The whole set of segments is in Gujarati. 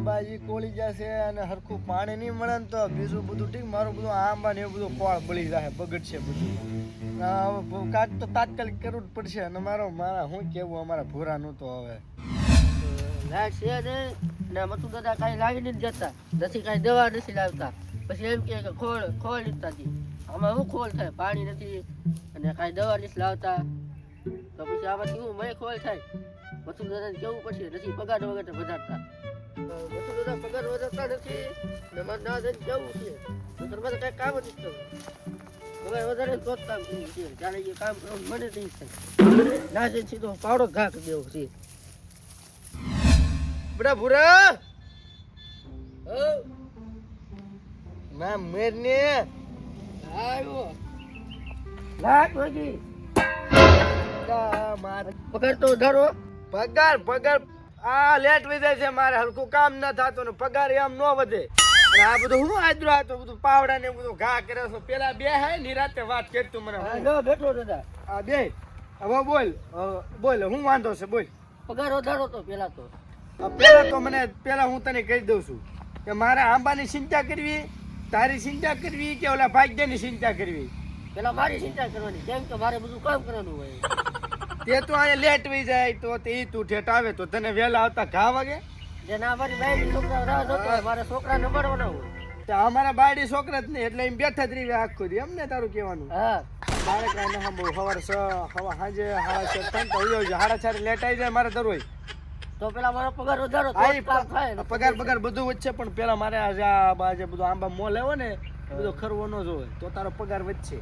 આંબાજી કોળી જશે અને હરખું પાણી નહીં મળે ને તો બીજું બધું ઠીક મારું બધું આંબા ને એવું બધું કોળ બળી જાય બગડશે બધું કાંક તો તાત્કાલિક કરવું જ પડશે અને મારા શું કેવું અમારા ભૂરાનું તો હવે લાઈટ છે ને મતું દાદા કાંઈ લાવી નથી જતા નથી કાંઈ દવા નથી લાવતા પછી એમ કે ખોળ લીધતા હતી આમાં શું ખોળ થાય પાણી નથી અને કાંઈ દવા નથી લાવતા તો પછી આમાં કેવું મેં ખોળ થાય મતું દાદાને કેવું પડશે નથી પગાર વગર વધારતા મતું દાદા પગાર વધારતા નથી ને મારે ના જઈને કેવું છે તો તમારે કાંઈ કામ જ નથી પગાર વધારે તો જ કામ કર્યું છે ત્યારે એ કામ કરવાનું મને નહીં થાય ના જઈને સીધો પાવડો ઘા કરી દેવો છે બડા ભૂરા ના મેર ને આવ્યો લાગ વગી પગાર તો ધરો પગાર આ લેટ વઈ જાય છે મારે હરખું કામ ન થતું ને પગાર એમ ન વધે અને આ બધું હું આદરો આ તો બધું પાવડા ને બધું ઘા કરે છે પેલા બે હે નિરાતે વાત કરતું મને બેઠો દાદા આ બે હવે બોલ હું વાંધો છે બોલ પગાર વધારો તો પેલા તો પેલા હું તને કહી દઉં છું કે મારે આંબાની ચિંતા કરવી તારી ચિંતા કરવી કે ઓલા ભાગ્યની ચિંતા કરવી પેલા મારી ચિંતા કરવાની કેમ કે મારે બધું કામ કરવાનું હોય તે તું અહીંયા લેટ વઈ જાય તો તે તું ઠેઠ આવે તો તને વહેલા આવતા ઘા વાગે જેના અમારી બાયડી છોકરા રાહ જોતો હોય મારે છોકરાને મળવાના હોય તો અમારા બાયડી છોકરા જ નહીં એટલે એમ બેઠા જ રહી આખું દી એમને તારું કહેવાનું હા મારે કાંઈ ના બહુ સાંજે 6:30 લેટ આવી જાય મારે દર હોય તો પેલા મારો પગાર વધારો પગાર બધું વચ્ચે પણ પેલા મારે આજે બધું આંબા મોલ આવ્યો ને બધો ખરવો ન જોવે તો તારો પગાર વધશે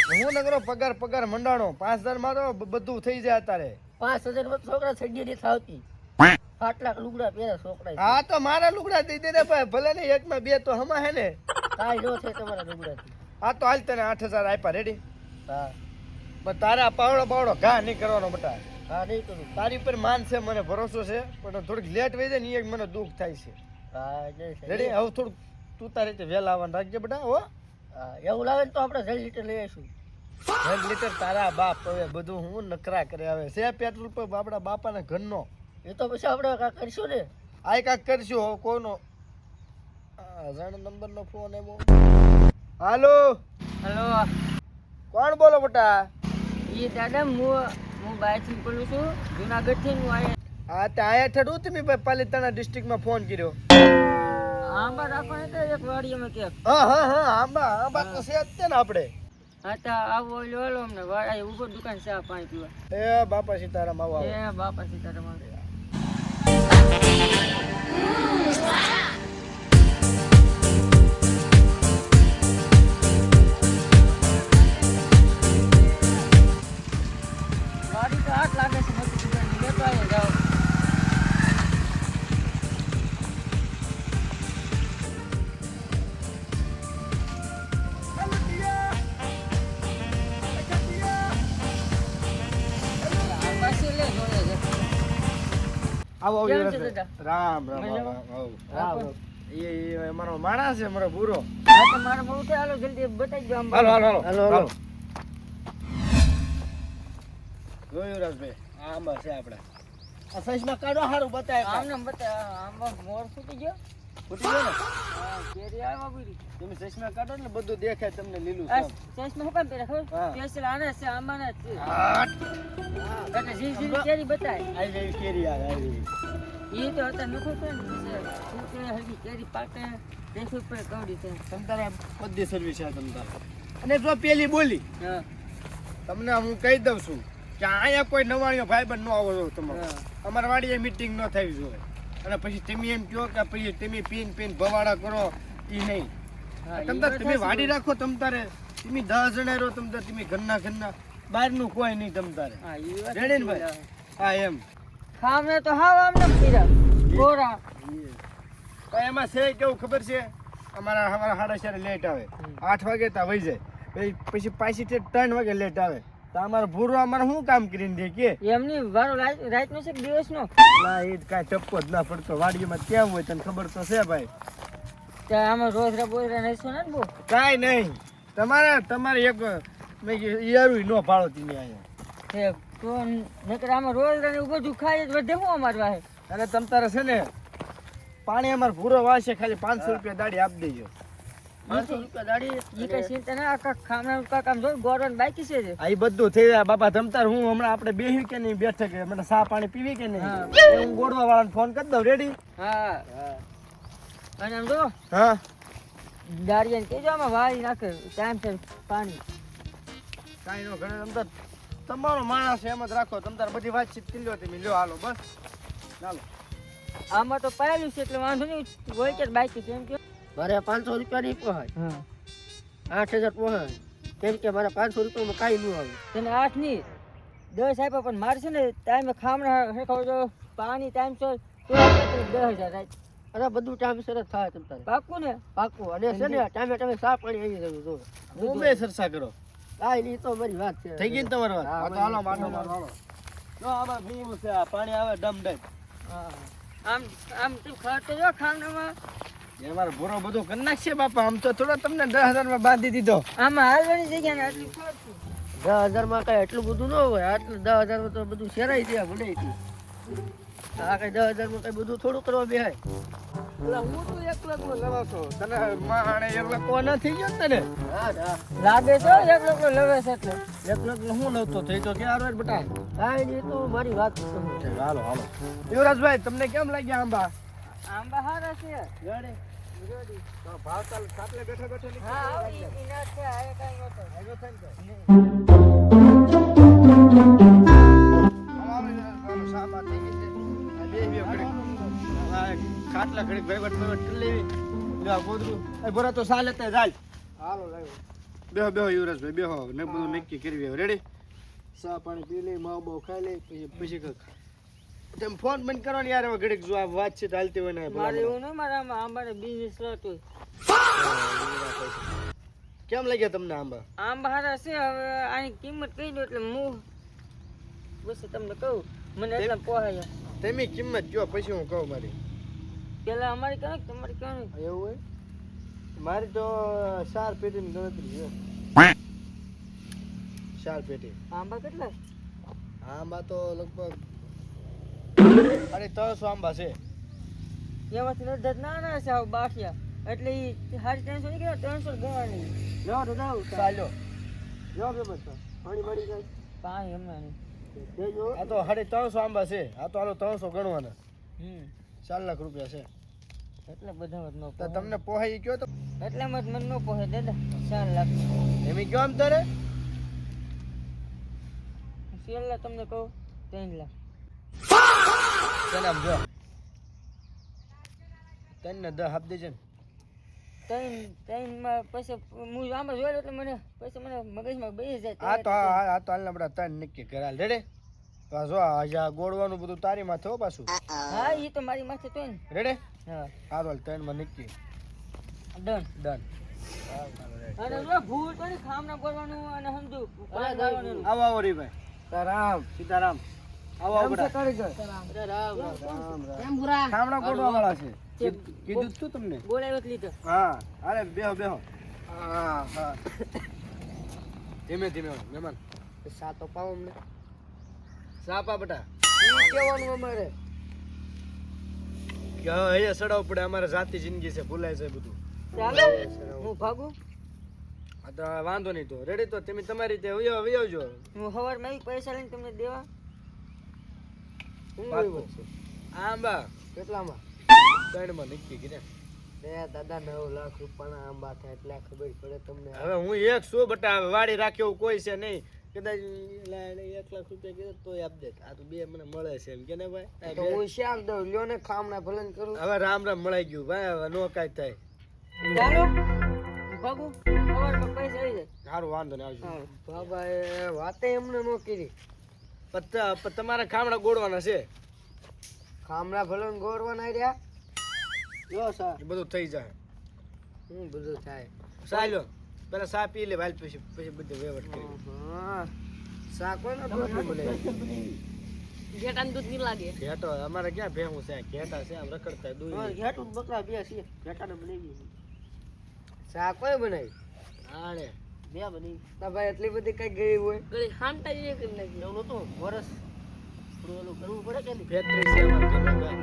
હું નગરો પગાર મંડાણો 5000 માં તો બધું થઈ જાય અત્યારે 5000 માં છોકરા સડી નથી આવતી 8 લાખ લુગડા પહેરે છોકરા હા તો મારા લુગડા દઈ દે ને ભાઈ ભલે ને એક માં બે તો હમા હે ને કાઈ નો છે તમારા લુગડા હા તો હાલ તને 8000 આપ્યા રેડી હા પણ તારા પાવડો ઘા નહીં કરવાનો બટા હા નહીં કરું તારી પર માન છે મને ભરોસો છે પણ થોડીક લેટ વઈ જાય ને એ મને દુઃખ થાય છે હા રેડી હવે થોડુંક તું તારી રીતે વહેલા આવવાનું રાખજે બેટા હો એવું લાવે તો આપણે 1.5 લીટર લઈ આવીશું 1.5 લીટર તારા બાપ હવે બધું હું નકરા કરે આવે છે પેટ્રોલ પંપ આપણા બાપાના ઘરનો એ તો પછી આપણે કાંઈક કરશું ને આ કાંઈક કરશું હો કોનો અજાણ નંબરનો ફોન આવ્યો હાલો કોણ બોલો બેટા એ દાદા હું બાયથી બોલું છું જુનાગઢથી હું આયા હા તે આયા ઠડું તમે પાલિતાણા ડિસ્ટ્રિક્ટમાં ફોન કર્યો આંબા રાખવાને તો એક વાડીમાં કે હા આંબા તો છે જ ને આપણે હા તો આવો લો અમને વાડા ઉપર દુકાન છે પાણી પીવા એ બાપા સીતારામ આવો એ બાપા સીતારામ વાડી તો 8 લાગે છે મોટી દુકાન લેતો આયા જાઓ આવો કેમ છે દાદા? રામ એ મારો માણસ છે મારો બુરો હા તો મારો બહુ છે હાલો જલ્દી બતાવી દો આંબા હાલો જોયું રાજભાઈ આંબા છે આપડા આ સાઈઝમાં કાઢો સારું બતાય આમને બતા આંબા મોર ફૂટી ગયો ફૂટી ગયો ને હા કેરી આવ્યા પૂરી તમે સાઈઝમાં કાઢો ને બધું દેખાય તમને લીલું આ ચેસમાં હું કામ પહેરે ખબર સ્પેશિયલ આને છે આંબાના છે કાકા જી કેરી બતાય આવી રહી કેરી આવી એ તો હતા નખો છે ને શું કે હજી કેરી પાકે દેખો પર કવડી છે તમતારે બધી સર્વિસ છે તમતારે અને જો પેલી બોલી હા તમને હું કહી દઉં છું કે અહીંયા કોઈ નવાણીઓ ભાઈબંધ ન આવો જો તમારે અમારા વાડીએ મીટિંગ ન થવી જોઈએ અને પછી તમે એમ કહો કે પછી તમે પીન ભવાડા કરો એ નહીં તમે વાડી રાખો તમતારે તમે 10 જણા રહો તમતારે તમે ઘરના બહારનું કોઈ નહીં તમતારે હા એ વાત રેડી ને ભાઈ હા એમ ખામને તો હાવ આમને પીરા ગોરા એમાં છે કેવું ખબર છે અમારા 4:30 લેટ આવે 8 વાગે ત્યાં વહી જાય પછી પાછી 3 વાગે લેટ આવે તો અમારો ભૂરો અમારે શું કામ કરીને દે કે એમની વારો રાતનો છે કે દિવસનો ના એ કાંઈ ટપકો જ ના પડતો વાડીમાં કેમ હોય તને ખબર તો છે ભાઈ ત્યાં આમાં રોજરા બોજરા નહીશું ને બહુ કાંઈ નહીં તમારે એક મેં યારું ન ભાડો તમે અહીંયા તો નકર આમાં રોજરા ને બધું ખાય જ વધે હું અમારે વાહે અને તમ તારે છે ને પાણી અમારે ભૂરો વાળશે ખાલી 500 રૂપિયા દાડી આપી દેજો. 500 રૂપિયા દાડી ઈ કઈ ચિંતા ના આખા ખામણાનું કાક આમ જો ગોરવાનું બાકી છે આ ઈ બધું થઈ જાય બાપા તમતાર. હું હમણાં આપણે બેહી કે નહીં બેઠક મને ચા પાણી પીવી કે નહીં હા. એ હું ગોળવા વાળાને ફોન કરી દઉં. રેડી? હા અને આમ જો હા દાડિયાને કહેજો આમાં વાળી નાખે ટાઈમ છે પાણી કાંઈ નો ઘરે તમતાર તમારો માણસ એમ જ રાખો. તમતાર બધી વાતચીત કરી લો તમે. લ્યો હાલો બસ ચાલો. આમાં તો પાયેલું છે એટલે વાંધો નહીં હોય કે બાકી છે એમ કે મારે 500 રૂપિયા નહીં પોહાય, હા 8000 પોહાય. કેમ કે મારે 500 રૂપિયામાં કાંઈ ન આવે. તને 8 ની 10 આપ્યા પણ મારે છે ને ટાઈમે ખામણા હેખાવ જો પાણી ટાઈમ છે તો આપણે 10,000 રાખ. અરે બધું ટાઈમ સર જ થાય તમ તારે. પાક્કું ને પાકું. અને છે ને ટાઈમે ચા પાણી આવી જવું જો. હું બે ચર્ચા કરો. કાંઈ નહીં, તો મારી વાત છે. થઈ ગઈ ને તમારી વાત? હા, હા તો હાલો માટો મારો હાલો. જો આમાં ભીવું છે આ પાણી આવે ડમ ડમ. હા આમ આમ તું ખર્ચો જો ખામણામાં એ મારો ભૂરો બધું કરી નાખશે બાપા. આમ તો થોડો તમને 10,000 માં બાંધી દીધો. આમાં હાલવાની જગ્યા ને આટલી ખર્ચું 10,000 માં કઈ એટલું બધું ન હોય. આટલું 10,000 માં તો બધું શેરાઈ જાય ભલે. આ કઈ 10,000 માં કઈ બધું થોડું કરવા બેહાય. એટલે હું તો 1 લાખ નો લવા છો. તને માણે 1 લાખ કો ના થઈ ગયો ને તને? હા હા. લાગે છે એક લોકો લવે છે એટલે 1 લાખ નો હું લવતો થઈ તો કે આરો બેટા. કાંઈ નહીં, તો મારી વાત છે. હાલો હાલો. યુવરાજભાઈ તમને કેમ લાગ્યા આંબા? આંબા હારા છે રેડી? તો ભાવ ચાલ ખાટલે બેઠા બેઠા નીકળી હા જાય. ઈના છે આ કઈ નતો આવ્યો થાય ને તો. નહીં. આવો, સાબા થઈ ગઈ છે. આ બે ઘડીક. આ ખાટલા ઘડીક ભેગટ કરી લેવી. લે આ ગોદરું. એ ભરા તો સા લેતા જાય. હાલો લાવ્યો. બેહો બેહો યુવરાજભાઈ બેહો. ને બધું નક્કી કરવી હવે. રેડી? સા પાણી પી લે, માવ બાવ ખાઈ લે, પછી કંઈક. તમે ફોન બંધ કરો ને યાર. હવે ઘડીક જો આ વાતચીત હાલતી હોય ને મારે એવું નહીં મારા આંબાને બિઝનેસ હતું કેમ લાગ્યા તમને આંબા? આંબા હારા છે હવે આની કિંમત કહી દો એટલે હું બસ તમને કહું મને એટલા પોહાય તમે કિંમત કયો પછી હું કહું મારી. પેલા અમારી કહે તમારી કહે એવું હોય? મારી તો 4 પેટીની ગણતરી છે. 4 પેટી. આંબા કેટલા આંબા તો લગભગ 350 આંબા છે. એમાંથી નજર નાના છે આવું બાકિયા એટલે એ 350 નહીં કે 300 ગણવાની લ્યો તો જાઉં. ચાલ્યો. લ્યો બે બસ. પાણી બાળી જાય. પાણી હમણાં નહીં દેજો. આ તો 350 આંબા છે. આ તો હાલો 300 ગણવાના. 4 લાખ રૂપિયા છે. એટલે બધા જ ન તો તમને પોહાય ઈ કયો તો. એટલામાં જ મને ન પોહે દાદા 4 લાખ એમ કયો આમ તારે? છેલ્લા તમને કહું 3 લાખ ચાલ આમ જો. તને 10 આપી દેજે ને. ત્રણમાં પછી હું આમાં જોયેલો એટલે મને પછી મને મગજમાં બેસી જાય આ તો આ તો હાલના બધા 3 નક્કી કરાલ. રેડી? તો આ જો આજે આ ગોળવાનું બધું તારી માથે હો પાછું. હા એ તો મારી માથે તો ને રેડી? હા આ તો 3 માં નક્કી. Done done. અને જો ભૂલ તો નહીં ખામણા કરવાનું અને સમજુ પાણી ગાળવાનું. આવો આવો રી ભાઈ. સીતારામ સીતારામ. આવો આવો બેટા. અરે રામ રામ. કેમ બુરા? ખામણા ગોળવા વાળા છે. કીધું તું તમને? બોલાવ્યો જ લીધો હા. અરે બેહો બેહો. હા હા. ધીમે ધીમે મહેમાન. સા તો પાવ અમને. સાપા બેટા. શું કહેવાનું અમારે? કે હવે અહીંયા સડાવવું પડે. અમારે જાતિ જિંદગી છે, ભૂલાય છે બધું. ચાલો હું ભાગું હા તો વાંધો નહીં. તો રેડી? તો તમે તમારી રીતે આવજો. હું સવારમાં પૈસા લઈને તમને દેવા પાક્કું. આંબા કેટલામાં? 3 માં નક્કી કર્યા. દાદા 9 લાખ રૂપિયાના આંબા થાય એટલે ખબર પડે તમને. હવે હું એક શું બટા હવે વાડી રાખ્યો એવું કોઈ છે નહીં. કદાચ 1 લાખ રૂપિયા કીધું તોય આપી દે. આ તો 2 મને મળે છે એમ કે ને ભાઈ. તો હું શ્યામ દઉં લ્યો ને ખામણા ભલન કરું. હવે રામ રામ મળાઈ ગયું ભાઈ. હવે નો કાંઈ થાય. ચાલો હું ભાગું સવારમાં પૈસા આવી જાય સારું વાંધો નહીં આવજો. બાબા એ વાતે એમને નો કરી. પણ તમારા ખામડા ગોળવાના છે. ખામણા ભલન ગોરવાના રહ્યા. લ્યો સર. એ બધું થઈ જાય. હું બધું થાય. ચાલ્યો પેલા સા પી લે ભાઈ પછી બધું વેવટ કરી. હા. સા કોને પ્રોબ્લેમ બને? ઘેટાનું દૂધ નહીં લાગે ઘેટો અમારે ક્યાં ભેહું છે? ઘેટા છે આમ રખડતા હા, દૂધ. ઘેટું બકરા બે છે. ઘેટાને બનાવી. સા કોઈ બનાવી? આણે બે બની. તા ભાઈ એટલી બધી કઈ ગઈ હોય. ગળી હાંટા જ કરી નાખી એવું નતું વરસ થોડું ઓલું કરવું પડે કે નહીં? ફેક્ટરી છે અમારે ઘરમાં.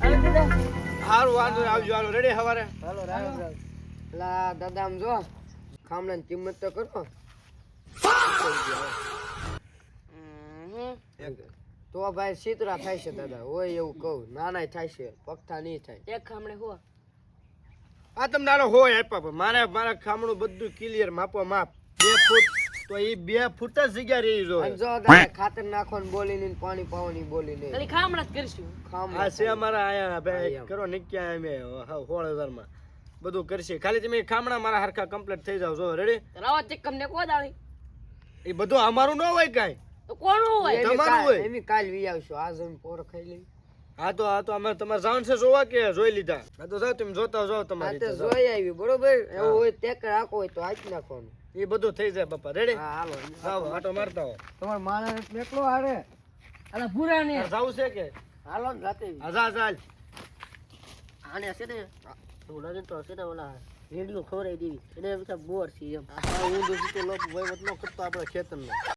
અરે દાદા હારું વાંધો નહીં, આવજો હાલો રેડી હવારે. હાલો રામ રામ. લા દાદા આમ જો ખામણાની કિંમત તો કરો. તો ભાઈ સીતરા થાય છે દાદા, હોય એવું કહું. નાના થાય છે, પગથા નહીં થાય. એક ખામણે હો આ તમને આનો હોય આપ્યા પણ મારા ખામણું બધું ક્લિયર માપો માપ 2 ફૂટ તો એ 2 ફૂટ જ જગ્યા રહી અને જોઈએ. જો દાદા ખાતર નાખવાનું બોલી નહીં, પાણી પાવાની બોલી નહીં. ખાલી ખામણા જ કરીશું. આ છે અમારા આયા ભાઈ કરો નિક્યા અમે 16,000 માં બધું કરશે. ખાલી તમે ખામણા મારા હરખા કમ્પ્લીટ થઈ જાવ. જો રેડી? રાવા ચક્કમ ને કો દાળી એ બધું અમારું ન હોય કાંઈ. તો કોનું હોય? તમારું હોય. એમ કાલ વી આવશું. આજ અમે પોર ખાઈ લઈ. આ તો અમારે તમારે જવાનું છે જોવા કે જોઈ લીધા? આ તો જાઓ તમે જોતા જાઓ આ તમારી તો રીતે જાઓ. જોઈ આવી બરોબર. એવું હોય ટેક રાખો હોય તો આજ નાખવાનું. એ બધું થઈ જાય બાપા. રેડી? હા હાલો. આવો આટો મારતા હો. તમારો માણસ એકલો હારે. અલા ભૂરા ને જાવું છે કે? હાલો ને રાતે. જા ચાલ. આને હશે ને થોડા તો હશે ને ઓલા રેડિયો ખવડાવી દેવી એને બધા બોર છે એમ. આ ઊંધું સીધું લોક વહીવટ ન કરતો આપણે ખેતરમાં.